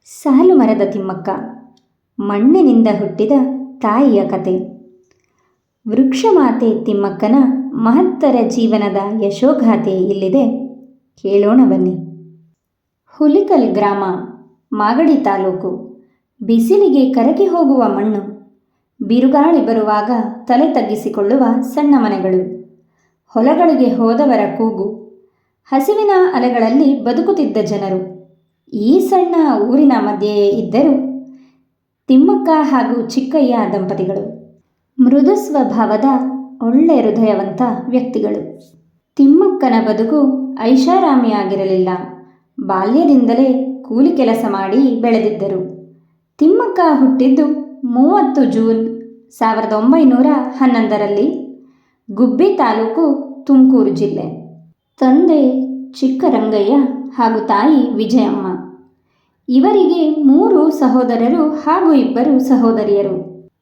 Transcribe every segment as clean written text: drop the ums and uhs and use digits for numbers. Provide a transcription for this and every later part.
ಸಾಲು ಮರದ ತಿಮ್ಮಕ್ಕ, ಮಣ್ಣಿನಿಂದ ಹುಟ್ಟಿದ ತಾಯಿಯ ಕತೆ. ವೃಕ್ಷಮಾತೆ ತಿಮ್ಮಕ್ಕನ ಮಹತ್ತರ ಜೀವನದ ಯಶೋಗಾಥೆ ಇಲ್ಲಿದೆ, ಕೇಳೋಣ ಬನ್ನಿ. ಹುಲಿಕಲ್ ಗ್ರಾಮ, ಮಾಗಡಿ ತಾಲೂಕು. ಬಿಸಿಲಿಗೆ ಕರಗಿ ಹೋಗುವ ಮಣ್ಣು, ಬಿರುಗಾಳಿ ಬರುವಾಗ ತಲೆ ತಗ್ಗಿಸಿಕೊಳ್ಳುವ ಸಣ್ಣ ಮನೆಗಳು, ಹೊಲಗಳಿಗೆ ಹೋದವರ ಕೂಗು, ಹಸಿವಿನ ಅಲೆಗಳಲ್ಲಿ ಬದುಕುತ್ತಿದ್ದ ಜನರು. ಈ ಸಣ್ಣ ಊರಿನ ಮಧ್ಯೆಯೇ ಇದ್ದರು ತಿಮ್ಮಕ್ಕ ಹಾಗೂ ಚಿಕ್ಕಯ್ಯ ದಂಪತಿಗಳು. ಮೃದು ಸ್ವಭಾವದ ಒಳ್ಳೆ ಹೃದಯವಂತ ವ್ಯಕ್ತಿಗಳು. ತಿಮ್ಮಕ್ಕನ ಬದುಕು ಐಷಾರಾಮಿಯಾಗಿರಲಿಲ್ಲ. ಬಾಲ್ಯದಿಂದಲೇ ಕೂಲಿ ಕೆಲಸ ಮಾಡಿ ಬೆಳೆದಿದ್ದರು. ತಿಮ್ಮಕ್ಕ ಹುಟ್ಟಿದ್ದು 30 ಜೂನ್ 1911ರಲ್ಲಿ, ಗುಬ್ಬಿ ತಾಲೂಕು, ತುಮಕೂರು ಜಿಲ್ಲೆ. ತಂದೆ ಚಿಕ್ಕರಂಗಯ್ಯ ಹಾಗೂ ತಾಯಿ ವಿಜಯಮ್ಮ. ಇವರಿಗೆ 3 ಸಹೋದರರು ಹಾಗೂ 2 ಸಹೋದರಿಯರು.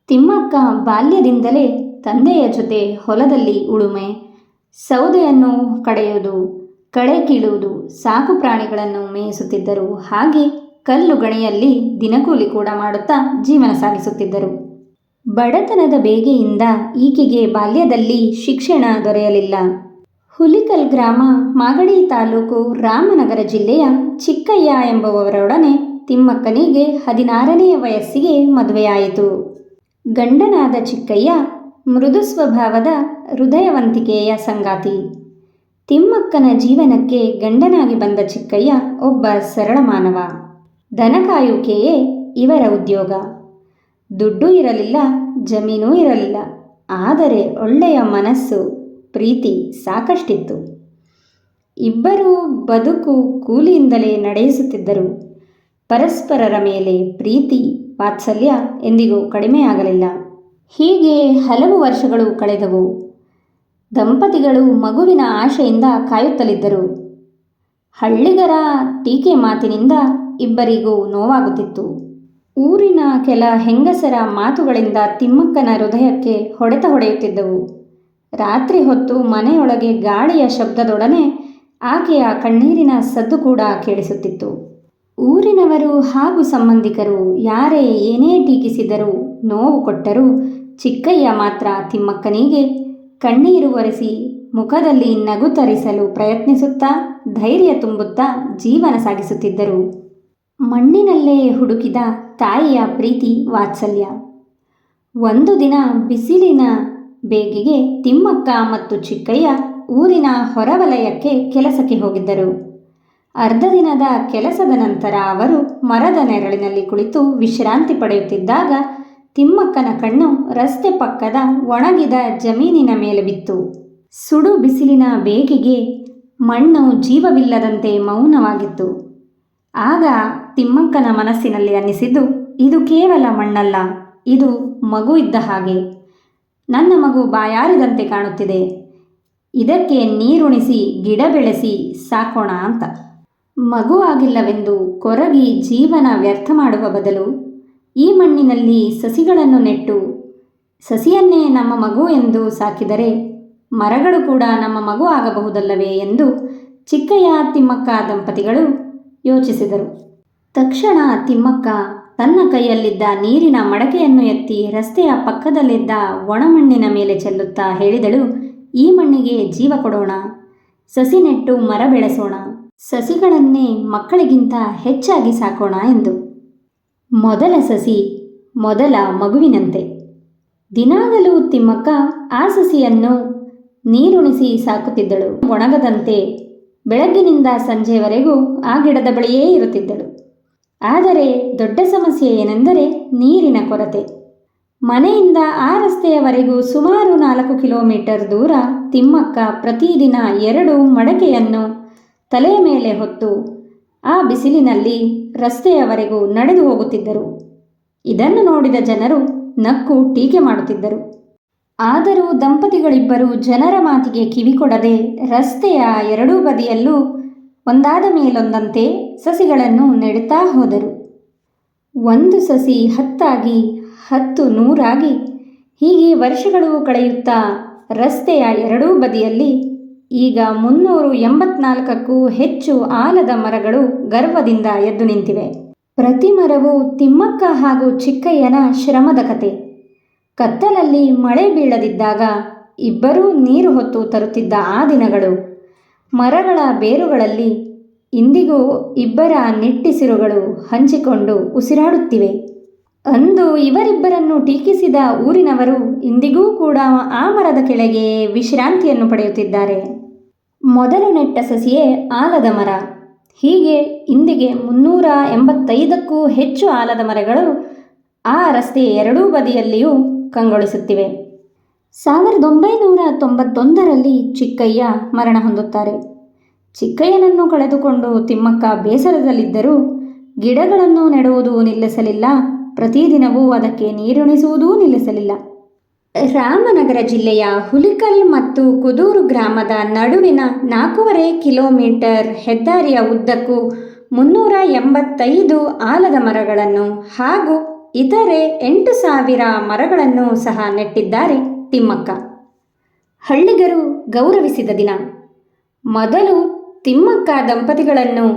ತಿಮ್ಮಕ್ಕ ಬಾಲ್ಯದಿಂದಲೇ ತಂದೆಯ ಜೊತೆ ಹೊಲದಲ್ಲಿ ಉಳುಮೆ, ಸೌದೆಯನ್ನು ಕಡೆಯುವುದು, ಕಳೆ ಕೀಳುವುದು, ಸಾಕು ಪ್ರಾಣಿಗಳನ್ನು ಮೇಯಿಸುತ್ತಿದ್ದರು. ಹಾಗೆ ಕಲ್ಲು ಗಣಿಯಲ್ಲಿ ದಿನಕೂಲಿ ಕೂಡ ಮಾಡುತ್ತಾ ಜೀವನ ಸಾಗಿಸುತ್ತಿದ್ದರು. ಬಡತನದ ಬೇಗೆಯಿಂದ ಈಕೆಗೆ ಬಾಲ್ಯದಲ್ಲಿ ಶಿಕ್ಷಣ ದೊರೆಯಲಿಲ್ಲ. ಹುಲಿಕಲ್ ಗ್ರಾಮ, ಮಾಗಡಿ ತಾಲೂಕು, ರಾಮನಗರ ಜಿಲ್ಲೆಯ ಚಿಕ್ಕಯ್ಯ ಎಂಬುವವರೊಡನೆ ತಿಮ್ಮಕ್ಕನಿಗೆ 16ನೇ ವಯಸ್ಸಿಗೆ ಮದುವೆಯಾಯಿತು. ಗಂಡನಾದ ಚಿಕ್ಕಯ್ಯ ಮೃದು ಸ್ವಭಾವದ ಹೃದಯವಂತಿಕೆಯ ಸಂಗಾತಿ. ತಿಮ್ಮಕ್ಕನ ಜೀವನಕ್ಕೆ ಗಂಡನಾಗಿ ಬಂದ ಚಿಕ್ಕಯ್ಯ ಒಬ್ಬ ಸರಳ ಮಾನವ. ದನ ಕಾಯುವಿಕೆಯೇ ಇವರ ಉದ್ಯೋಗ. ದುಡ್ಡು ಇರಲಿಲ್ಲ, ಜಮೀನೂ ಇರಲಿಲ್ಲ, ಆದರೆ ಒಳ್ಳೆಯ ಮನಸ್ಸು, ಪ್ರೀತಿ ಸಾಕಷ್ಟಿತ್ತು. ಇಬ್ಬರೂ ಬದುಕು ಕೂಲಿಯಿಂದಲೇ ನಡೆಸುತ್ತಿದ್ದರು. ಪರಸ್ಪರರ ಮೇಲೆ ಪ್ರೀತಿ ವಾತ್ಸಲ್ಯ ಎಂದಿಗೂ ಕಡಿಮೆಯಾಗಲಿಲ್ಲ. ಹೀಗೆ ಹಲವು ವರ್ಷಗಳು ಕಳೆದವು. ದಂಪತಿಗಳು ಮಗುವಿನ ಆಶೆಯಿಂದ ಕಾಯುತ್ತಲಿದ್ದರು. ಹಳ್ಳಿಗರ ಟೀಕೆ ಮಾತಿನಿಂದ ಇಬ್ಬರಿಗೂ ನೋವಾಗುತ್ತಿತ್ತು. ಊರಿನ ಕೆಲ ಹೆಂಗಸರ ಮಾತುಗಳಿಂದ ತಿಮ್ಮಕ್ಕನ ಹೃದಯಕ್ಕೆ ಹೊಡೆತ ಹೊಡೆಯುತ್ತಿದ್ದವು. ರಾತ್ರಿ ಹೊತ್ತು ಮನೆಯೊಳಗೆ ಗಾಳಿಯ ಶಬ್ದದೊಡನೆ ಆಕೆಯ ಕಣ್ಣೀರಿನ ಸದ್ದು ಕೂಡ ಕೇಳಿಸುತ್ತಿತ್ತು. ಊರಿನವರು ಹಾಗೂ ಸಂಬಂಧಿಕರು ಯಾರೇ ಏನೇ ಟೀಕಿಸಿದರೂ, ನೋವು ಕೊಟ್ಟರೂ ಚಿಕ್ಕಯ್ಯ ಮಾತ್ರ ತಿಮ್ಮಕ್ಕನಿಗೆ ಕಣ್ಣೀರು ಒರೆಸಿ ಮುಖದಲ್ಲಿ ನಗು ತರಿಸಲು ಪ್ರಯತ್ನಿಸುತ್ತಾ ಧೈರ್ಯ ತುಂಬುತ್ತಾ ಜೀವನ ಸಾಗಿಸುತ್ತಿದ್ದರು. ಮಣ್ಣಿನಲ್ಲೇ ಹುಡುಕಿದ ತಾಯಿಯ ಪ್ರೀತಿ ವಾತ್ಸಲ್ಯ. ಒಂದು ದಿನ ಬಿಸಿಲಿನ ಬೇಗೆಗೆ ತಿಮ್ಮಕ್ಕ ಮತ್ತು ಚಿಕ್ಕಯ್ಯ ಊರಿನ ಹೊರವಲಯಕ್ಕೆ ಕೆಲಸಕ್ಕೆ ಹೋಗಿದ್ದರು. ಅರ್ಧ ದಿನದ ಕೆಲಸದ ನಂತರ ಅವರು ಮರದ ನೆರಳಿನಲ್ಲಿ ಕುಳಿತು ವಿಶ್ರಾಂತಿ ಪಡೆಯುತ್ತಿದ್ದಾಗ ತಿಮ್ಮಕ್ಕನ ಕಣ್ಣು ರಸ್ತೆ ಪಕ್ಕದ ಒಣಗಿದ ಜಮೀನಿನ ಮೇಲೆ ಬಿತ್ತು. ಸುಡು ಬಿಸಿಲಿನ ಬೇಗೆಗೆ ಮಣ್ಣು ಜೀವವಿಲ್ಲದಂತೆ ಮೌನವಾಗಿತ್ತು. ಆಗ ತಿಮ್ಮಕ್ಕನ ಮನಸ್ಸಿನಲ್ಲಿ ಅನ್ನಿಸಿದ್ದು, ಇದು ಕೇವಲ ಮಣ್ಣಲ್ಲ, ಇದು ಮಗು ಇದ್ದ ಹಾಗೆ. ನನ್ನ ಮಗು ಬಾಯಾರಿದಂತೆ ಕಾಣುತ್ತಿದೆ, ಇದಕ್ಕೆ ನೀರುಣಿಸಿ ಗಿಡ ಬೆಳೆಸಿ ಸಾಕೋಣ ಅಂತ. ಮಗು ಆಗಿಲ್ಲವೆಂದು ಕೊರಗಿ ಜೀವನ ವ್ಯರ್ಥ ಮಾಡುವ ಬದಲು ಈ ಮಣ್ಣಿನಲ್ಲಿ ಸಸಿಗಳನ್ನು ನೆಟ್ಟು ಸಸಿಯನ್ನೇ ನಮ್ಮ ಮಗು ಎಂದು ಸಾಕಿದರೆ ಮರಗಳು ಕೂಡ ನಮ್ಮ ಮಗು ಆಗಬಹುದಲ್ಲವೇ ಎಂದು ಚಿಕ್ಕಯ್ಯ ತಿಮ್ಮಕ್ಕ ದಂಪತಿಗಳು ಯೋಚಿಸಿದರು. ತಕ್ಷಣ ತಿಮ್ಮಕ್ಕ ತನ್ನ ಕೈಯಲ್ಲಿದ್ದ ನೀರಿನ ಮಡಕೆಯನ್ನು ಎತ್ತಿ ರಸ್ತೆಯ ಪಕ್ಕದಲ್ಲಿದ್ದ ಒಣಮಣ್ಣಿನ ಮೇಲೆ ಚೆಲ್ಲುತ್ತಾ ಹೇಳಿದಳು, ಈ ಮಣ್ಣಿಗೆ ಜೀವ ಕೊಡೋಣ, ಸಸಿ ನೆಟ್ಟು ಮರ ಬೆಳೆಸೋಣ, ಸಸಿಗಳನ್ನೇ ಮಕ್ಕಳಿಗಿಂತ ಹೆಚ್ಚಾಗಿ ಸಾಕೋಣ ಎಂದು. ಮೊದಲ ಸಸಿ ಮೊದಲ ಮಗುವಿನಂತೆ. ದಿನಾಗಲೂ ತಿಮ್ಮಕ್ಕ ಆ ಸಸಿಯನ್ನು ನೀರುಣಿಸಿ ಸಾಕುತ್ತಿದ್ದಳು. ಒಣಗದಂತೆ ಬೆಳಗ್ಗಿನಿಂದ ಸಂಜೆಯವರೆಗೂ ಆ ಗಿಡದ ಬಳಿಯೇ ಇರುತ್ತಿದ್ದಳು. ಆದರೆ ದೊಡ್ಡ ಸಮಸ್ಯೆ ಏನೆಂದರೆ ನೀರಿನ ಕೊರತೆ. ಮನೆಯಿಂದ ಆ ರಸ್ತೆಯವರೆಗೂ ಸುಮಾರು 4 ಕಿಲೋಮೀಟರ್ ದೂರ ತಿಮ್ಮಕ್ಕ ಪ್ರತಿದಿನ 2 ಮಡಕೆಯನ್ನು ತಲೆಯ ಮೇಲೆ ಹೊತ್ತು ಆ ಬಿಸಿಲಿನಲ್ಲಿ ರಸ್ತೆಯವರೆಗೂ ನಡೆದು ಹೋಗುತ್ತಿದ್ದರು. ಇದನ್ನು ನೋಡಿದ ಜನರು ನಕ್ಕು ಟೀಕೆ ಮಾಡುತ್ತಿದ್ದರು. ಆದರೂ ದಂಪತಿಗಳಿಬ್ಬರು ಜನರ ಮಾತಿಗೆ ಕಿವಿಕೊಡದೆ ರಸ್ತೆಯ 2 ಬದಿಯಲ್ಲೂ ಒಂದಾದ ಮೇಲೊಂದಂತೆ ಸಸಿಗಳನ್ನು ನೆಡುತ್ತಾ ಹೋದರು. 1 ಸಸಿ 10 ಆಗಿ, 10 100 ಹೀಗೆ ವರ್ಷಗಳು ಕಳೆಯುತ್ತಾ ರಸ್ತೆಯ 2 ಬದಿಯಲ್ಲಿ ಈಗ 384ಕ್ಕೂ ಹೆಚ್ಚು ಆಲದ ಮರಗಳು ಗರ್ವದಿಂದ ಎದ್ದು ನಿಂತಿವೆ. ಪ್ರತಿ ಮರವು ತಿಮ್ಮಕ್ಕ ಹಾಗೂ ಚಿಕ್ಕಯ್ಯನ ಶ್ರಮದ ಕತೆ. ಕತ್ತಲಲ್ಲಿ ಮಳೆ ಬೀಳದಿದ್ದಾಗ ಇಬ್ಬರೂ ನೀರು ಹೊತ್ತು ತರುತ್ತಿದ್ದ ಆ ದಿನಗಳು. ಮರಗಳ ಬೇರುಗಳಲ್ಲಿ ಇಂದಿಗೂ ಇಬ್ಬರ ನಿಟ್ಟಿಸಿರುಗಳು ಹಂಚಿಕೊಂಡು ಉಸಿರಾಡುತ್ತಿವೆ. ಅಂದು ಇವರಿಬ್ಬರನ್ನು ಟೀಕಿಸಿದ ಊರಿನವರು ಇಂದಿಗೂ ಕೂಡ ಆ ಮರದ ಕೆಳಗೆ ವಿಶ್ರಾಂತಿಯನ್ನು ಪಡೆಯುತ್ತಿದ್ದಾರೆ. ಮೊದಲು ನೆಟ್ಟ ಸಸಿಯೇ ಆಲದ ಮರ. ಹೀಗೆ ಇಂದಿಗೆ 385ಕ್ಕೂ ಹೆಚ್ಚು ಆಲದ ಮರಗಳು ಆ ರಸ್ತೆಯ ಎರಡೂ ಬದಿಯಲ್ಲಿಯೂ ಕಂಗೊಳಿಸುತ್ತಿವೆ. 1991ರಲ್ಲಿ ಚಿಕ್ಕಯ್ಯ ಮರಣ ಹೊಂದುತ್ತಾರೆ. ಚಿಕ್ಕಯ್ಯನನ್ನು ಕಳೆದುಕೊಂಡು ತಿಮ್ಮಕ್ಕ ಬೇಸರದಲ್ಲಿದ್ದರೂ ಗಿಡಗಳನ್ನು ನೆಡುವುದು ನಿಲ್ಲಿಸಲಿಲ್ಲ. ಪ್ರತಿದಿನವೂ ಅದಕ್ಕೆ ನೀರುಣಿಸುವುದೂ ನಿಲ್ಲಿಸಲಿಲ್ಲ. ರಾಮನಗರ ಜಿಲ್ಲೆಯ ಹುಲಿಕಲ್ ಮತ್ತು ಕುದೂರು ಗ್ರಾಮದ ನಡುವಿನ 4.5 ಕಿಲೋಮೀಟರ್ ಹೆದ್ದಾರಿಯ ಉದ್ದಕ್ಕೂ 385 ಆಲದ ಮರಗಳನ್ನು ಹಾಗೂ ಇತರೆ 8,000 ಮರಗಳನ್ನು ಸಹ ನೆಟ್ಟಿದ್ದಾರೆ ತಿಮ್ಮಕ್ಕ. ಹಳ್ಳಿಗರು ಗೌರವಿಸಿದ ದಿನ. ಮೊದಲು ತಿಮ್ಮಕ್ಕ ದಂಪತಿಗಳನ್ನು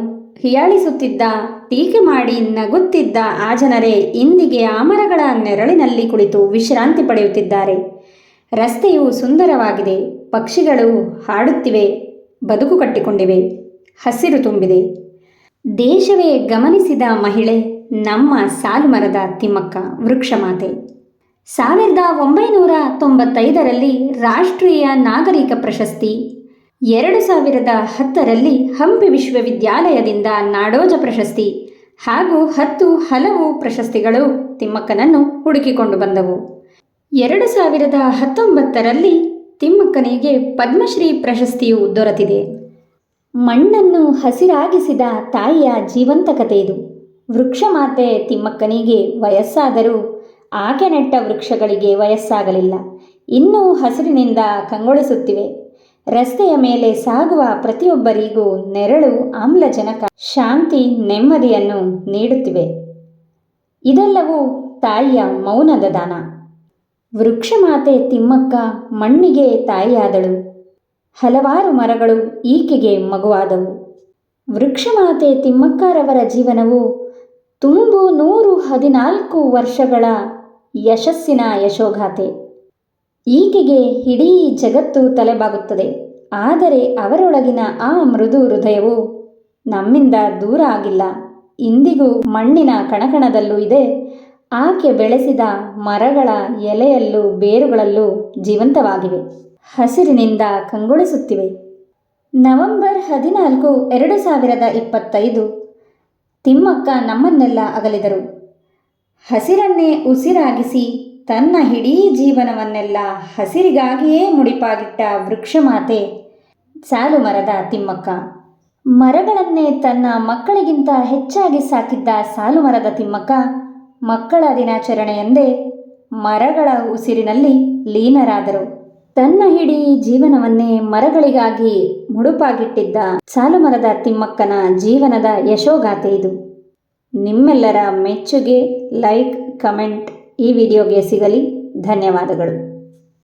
ಹೀಯಾಳಿಸುತ್ತಿದ್ದ, ಟೀಕೆ ಮಾಡಿ ನಗುತ್ತಿದ್ದ ಆ ಜನರೇ ಇಂದಿಗೆ ಆ ಮರಗಳ ನೆರಳಿನಲ್ಲಿ ಕುಳಿತು ವಿಶ್ರಾಂತಿ ಪಡೆಯುತ್ತಿದ್ದಾರೆ. ರಸ್ತೆಯು ಸುಂದರವಾಗಿದೆ. ಪಕ್ಷಿಗಳು ಹಾಡುತ್ತಿವೆ, ಬದುಕು ಕಟ್ಟಿಕೊಂಡಿವೆ, ಹಸಿರು ತುಂಬಿದೆ. ದೇಶವೇ ಗಮನಿಸಿದ ಮಹಿಳೆ ನಮ್ಮ ಸಾಲುಮರದ ತಿಮ್ಮಕ್ಕ, ವೃಕ್ಷಮಾತೆ. 1995ರಲ್ಲಿ ರಾಷ್ಟ್ರೀಯ ನಾಗರಿಕ ಪ್ರಶಸ್ತಿ, 2010ರಲ್ಲಿ ಹಂಪಿ ವಿಶ್ವವಿದ್ಯಾಲಯದಿಂದ ನಾಡೋಜ ಪ್ರಶಸ್ತಿ ಹಾಗೂ 10 ಹಲವು ಪ್ರಶಸ್ತಿಗಳು ತಿಮ್ಮಕ್ಕನನ್ನು ಹುಡುಕಿಕೊಂಡು ಬಂದವು. 2019ರಲ್ಲಿ ತಿಮ್ಮಕ್ಕನಿಗೆ ಪದ್ಮಶ್ರೀ ಪ್ರಶಸ್ತಿಯು ದೊರೆತಿದೆ. ಮಣ್ಣನ್ನು ಹಸಿರಾಗಿಸಿದ ತಾಯಿಯ ಜೀವಂತ ಕಥೆ ಇದು. ವೃಕ್ಷಮಾತೆ ತಿಮ್ಮಕ್ಕನಿಗೆ ವಯಸ್ಸಾದರೂ ಆಕೆ ನೆಟ್ಟ ವೃಕ್ಷಗಳಿಗೆ ವಯಸ್ಸಾಗಲಿಲ್ಲ. ಇನ್ನೂ ಹಸಿರಿನಿಂದ ಕಂಗೊಳಿಸುತ್ತಿವೆ. ರಸ್ತೆಯ ಮೇಲೆ ಸಾಗುವ ಪ್ರತಿಯೊಬ್ಬರಿಗೂ ನೆರಳು, ಆಮ್ಲಜನಕ, ಶಾಂತಿ, ನೆಮ್ಮದಿಯನ್ನು ನೀಡುತ್ತಿವೆ. ಇದೆಲ್ಲವೂ ತಾಯಿಯ ಮೌನದ ದಾನ. ವೃಕ್ಷಮಾತೆ ತಿಮ್ಮಕ್ಕ ಮಣ್ಣಿಗೆ ತಾಯಿಯಾದಳು. ಹಲವಾರು ಮರಗಳು ಈಕೆಗೆ ಮಗುವಾದವು. ವೃಕ್ಷಮಾತೆ ತಿಮ್ಮಕ್ಕರವರ ಜೀವನವು ತುಂಬು 114 ವರ್ಷಗಳ ಯಶಸ್ಸಿನ ಯಶೋಗಾಥೆ. ಈಕೆಗೆ ಇಡೀ ಜಗತ್ತು ತಲೆಬಾಗುತ್ತದೆ. ಆದರೆ ಅವರೊಳಗಿನ ಆ ಮೃದು ಹೃದಯವು ನಮ್ಮಿಂದ ದೂರ ಆಗಿಲ್ಲ. ಇಂದಿಗೂ ಮಣ್ಣಿನ ಕಣಕಣದಲ್ಲೂ ಇದೆ. ಆಕೆ ಬೆಳೆಸಿದ ಮರಗಳ ಎಲೆಯಲ್ಲೂ ಬೇರುಗಳಲ್ಲೂ ಜೀವಂತವಾಗಿವೆ, ಹಸಿರಿನಿಂದ ಕಂಗೊಳಿಸುತ್ತಿವೆ. ನವೆಂಬರ್ 14, 2025 ತಿಮ್ಮಕ್ಕ ನಮ್ಮನ್ನೆಲ್ಲ ಅಗಲಿದರು. ಹಸಿರನ್ನೇ ಉಸಿರಾಗಿಸಿ ತನ್ನ ಇಡೀ ಜೀವನವನ್ನೆಲ್ಲ ಹಸಿರಿಗಾಗಿಯೇ ಮುಡಿಪಾಗಿಟ್ಟ ವೃಕ್ಷಮಾತೆ ಸಾಲುಮರದ ತಿಮ್ಮಕ್ಕ. ಮರಗಳನ್ನೇ ತನ್ನ ಮಕ್ಕಳಿಗಿಂತ ಹೆಚ್ಚಾಗಿ ಸಾಕಿದ್ದ ಸಾಲುಮರದ ತಿಮ್ಮಕ್ಕ ಮಕ್ಕಳ ದಿನಾಚರಣೆಯಂದೇ ಮರಗಳ ಉಸಿರಿನಲ್ಲಿ ಲೀನರಾದರು. ತನ್ನ ಇಡೀ ಜೀವನವನ್ನೇ ಮರಗಳಿಗಾಗಿ ಮುಡುಪಾಗಿಟ್ಟಿದ್ದ ಸಾಲುಮರದ ತಿಮ್ಮಕ್ಕನ ಜೀವನದ ಯಶೋಗಾಥೆ ಇದು. ನಿಮ್ಮೆಲ್ಲರ ಮೆಚ್ಚುಗೆ, ಲೈಕ್, ಕಮೆಂಟ್ ಈ ವಿಡಿಯೋಗೆ ಸಿಗಲಿ. ಧನ್ಯವಾದಗಳು.